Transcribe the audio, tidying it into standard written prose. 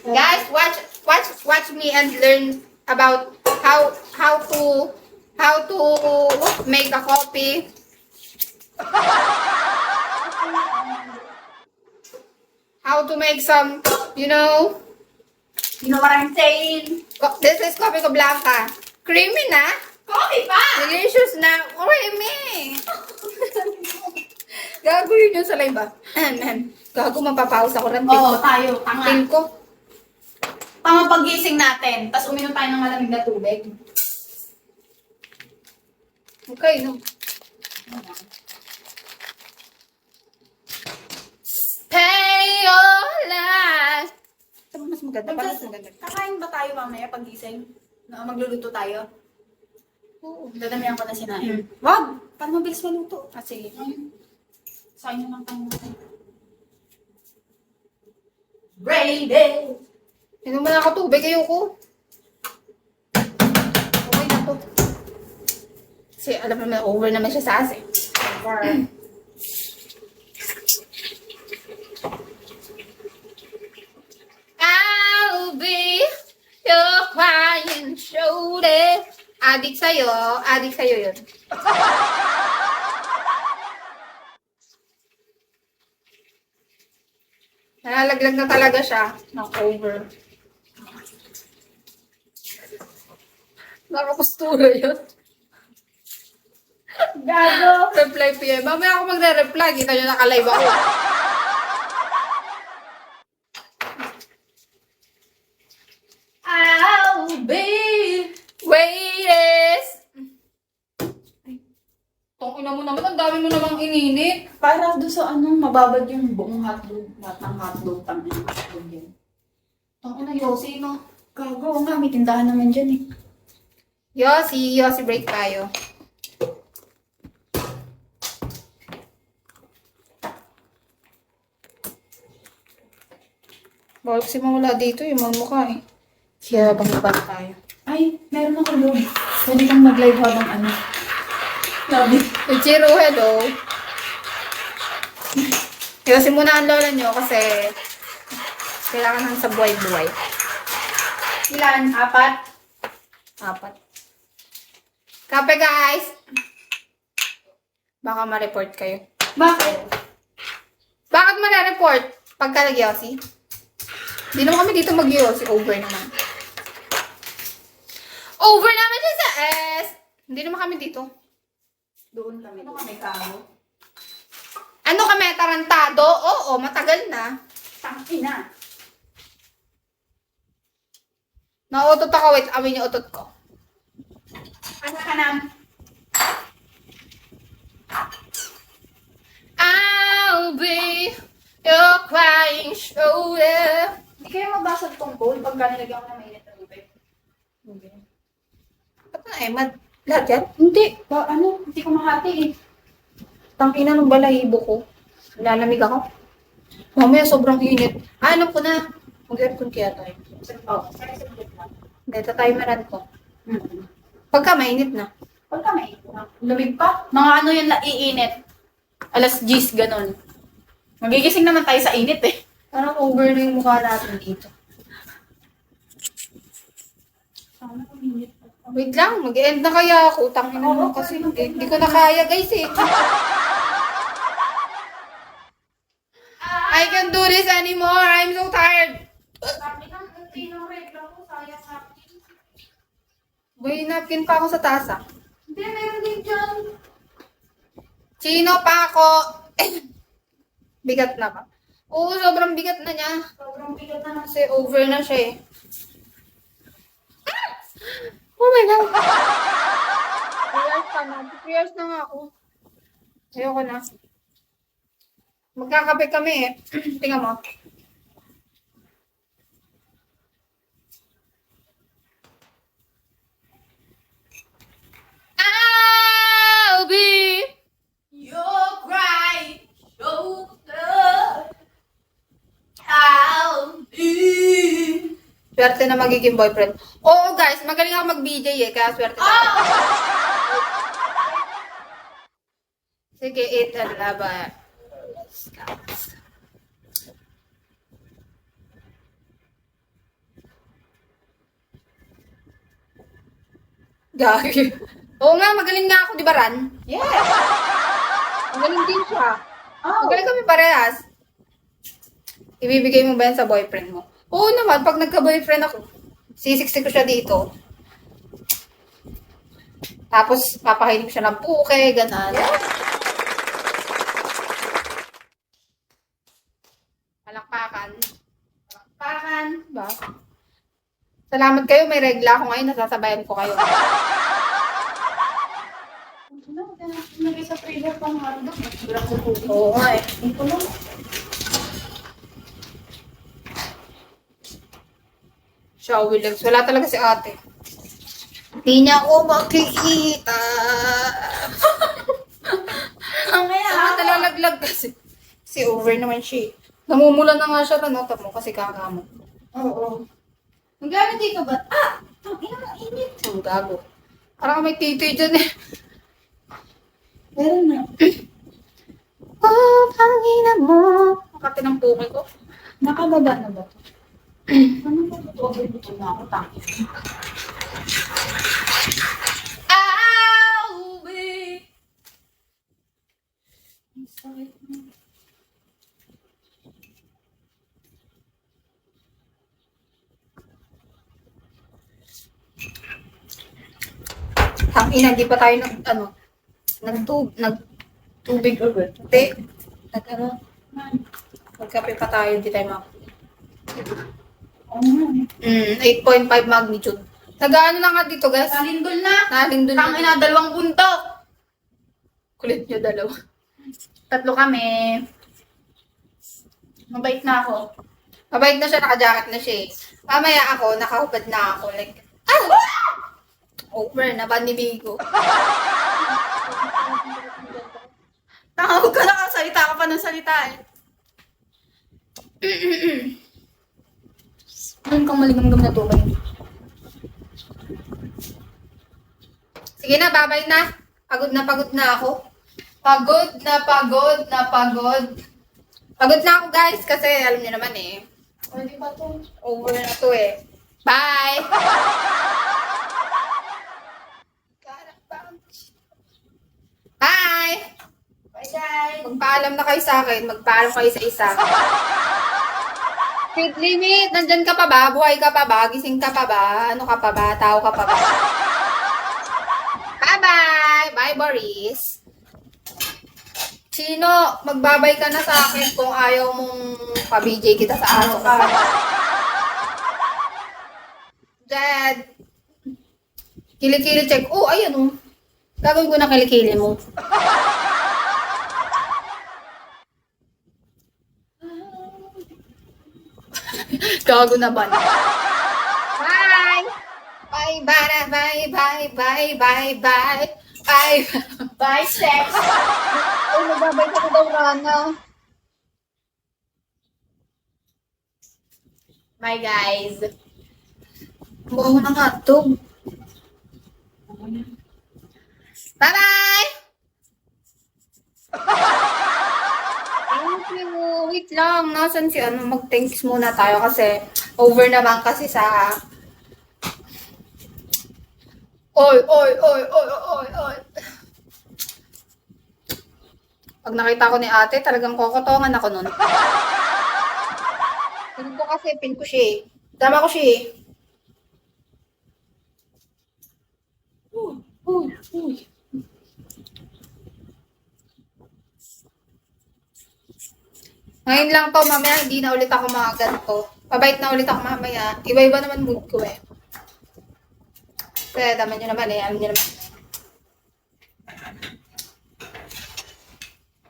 Guys, watch me and learn about how to make a coffee. How to make some, you know what I'm saying? This is coffee ko blanca. Creamy na. Coffee pa! Delicious na. Creamy. Gago yun yung sa live ba? Gago, mapapause ako rin. Oo, tayo. Tanga. Tingin ko. Tama pagising natin. Tapos uminom tayo ng malamig na tubig. Okay, no? Pay your life. Ito mas maganda. Mas maganda. Kakain ba tayo mamaya pagising? Magluluto tayo? Oo. Dadamihan ko na sinain. Wag! Para mabilis maluto. Ah, sige. Sain naman tayo natin. Ready! Inom mo na ako tubig. Ayoko. Okay na to. Kasi alam naman, over naman siya sa asin. Over. I'll be your crying shoulder. Adik sa'yo. Adik sa'yo yun. Nalalaglag na talaga siya ng over. Nakapustura yun. Gago! Reply PM. Mamaya ako magre-reply. Kita nyo naka-live ako. I'll be... Waitress! Tong ina mo naman. Ang dami mo namang ininit. Para doon sa mababad yung buong hotdog. Lahat ng hotdog. Tangin ng hotdog yan. Tong ina, Yossi, no? Gago nga, may tindahan naman dyan eh. Yossi break tayo. Bawal kasi mawala dito yung mga mukha eh. Kaya bang tayo. Ay, meron ako doon. Pwede kang mag-live habang Labi. Ichiro, hello. Yossi muna ang lola nyo kasi kailangan ng sa buhay-buhay. Ilan? 4? 4. Kape guys! Baka ma-report kayo. Bakit? Bakit ma-report? Pagka nag-Yossi? Hindi naman kami dito mag-Yossi. Over naman. Over naman siya sa S! Hindi naman kami dito. Doon kami. Ano kami kaho? Ano kami? Tarantado? Oo, matagal na. Tangina. Nautot ako. Wait, amin yung utot ko. Ano ka na? I'll be your crying shoulder. Hindi kayo mabasag tong bowl pagka nilagyan ko na mainit na tubig. Hindi. Ba't na lahat yan? Hindi. Hindi ko mahati eh. Tangina ng balahibo ko. Lalamig ako. Mamaya sobrang init. Alam ko na. Mag-aircon kaya tayo. Oo. Sorry, sabihin lang. Dito tayo meron ko. Pagka mainit na. Pagka mainit na. Lumig pa. Mga yung naiinit. Alas 10, ganun. Magigising naman tayo sa init eh. Parang over na yung mukha natin dito. Sana kuminit. Wait lang, mag-end na kaya ako. Tangina naman kasi hindi ko na kaya guys eh. I can't do this anymore. I'm so tired. Sabi ng ng regla ko, sayang napkin. May napkin pa ako sa tasa. Hindi, meron din dyan. Chino pa ako. Bigat na ba? Oo, sobrang bigat na niya. Sobrang bigat na Kasi over na siya eh. Oh my God. 3 years pa na. 3 years na nga ako. Ayoko na. Magkakape kami eh. Tingnan mo. I'll be swerte na magiging boyfriend. Oo guys, magaling ako mag-BJ eh, kaya swerte talaga. Sige, eat and laba. Gagi. Oo nga, magaling nga ako, di ba Ran? Yes! Magaling din siya. Oh. Magaling kami parehas. Ibibigay mo ba yan sa boyfriend mo? Oo naman, pag nagka-boyfriend ako, sisiksi ko siya dito. Tapos, papahiling siya ng puke, ganan. Palakpakan. Palakpakan. Ba? Salamat kayo, may regla ako ngayon, nasasabayan ko kayo. Nagay sa freezer pang hotdog. Bilang sa tubig. Oo nga eh. Ito lang. Showy legs. Wala talaga si ate. Hindi niya ako makikita. Ang kaya Saka nalalaglag kasi. Si over naman siya eh. Namumula na nga siya na nota mo kasi kakamot. Oo. Ang gamit dito ba? Ang init. Ang gago. Parang may titi dyan eh. Meron na. Oh, pangina mo. Makati ng puki ko. Nakababa na ba ito? Ano ba ito? Buto na ako. Tangi. Ow, babe. Ang sakit na. Tangina, di pa tayo nagtubig ulit. Hindi. Nagkape pa tayo, hindi tayo Oo nga. 8.5 magnitude. Nagaano na nga dito, guys? Nalindol na. Nalindol na. Tangina, 2 puntok. Kulit nyo, dalawa. 3 kami. Mabait na ako. Mabait na siya, naka-jacket na siya eh. Mamaya ako, nakahubad na ako. Like, over na, banibigo. Tawag ka na salita ka pa ng salita eh. Doon kang maligam-gam na tubay. Sige na, babay na. Pagod na ako. Pagod na. Pagod na ako guys, kasi alam niyo naman eh. Pwede ba ito? Over na to eh. Bye! Bye! Bye guys. Magpaalam na kayo sa akin. Magpaalam kayo sa isa. Speed limit. Nandyan ka pa ba? Buhay ka pa ba? Gising ka pa ba? Ano ka pa ba? Tao ka pa ba? Bye-bye! Bye, Boris! Chino, magbabay ka na sa akin kung ayaw mong pa-BJ kita sa aso ka. Dad! Kilikili check. Oh, ayun oh. Gagawin ko na kilikili mo. Gago na ba? Bye! Bye, bye, bye, bye, bye, bye, bye, bye. Bye, sex. Ay, nagbabay ka na daw, Rana. Bye guys. Bukaw na nga ito. Bye-bye! Thank you. Wait lang. Nasaan si ano? Mag-thanks muna tayo kasi over naman kasi sa... Oy! Pag nakita ko ni ate, talagang kokotongan ako nun. Pin ko kasi, pin ko siya eh. Tama ko siya eh. Uy. Ngayon lang to, mamaya hindi na ulit ako mga ganito. Pabait na ulit ako mamaya. Iba-iba naman mood ko eh. Kaya dama nyo naman eh, alam nyo naman.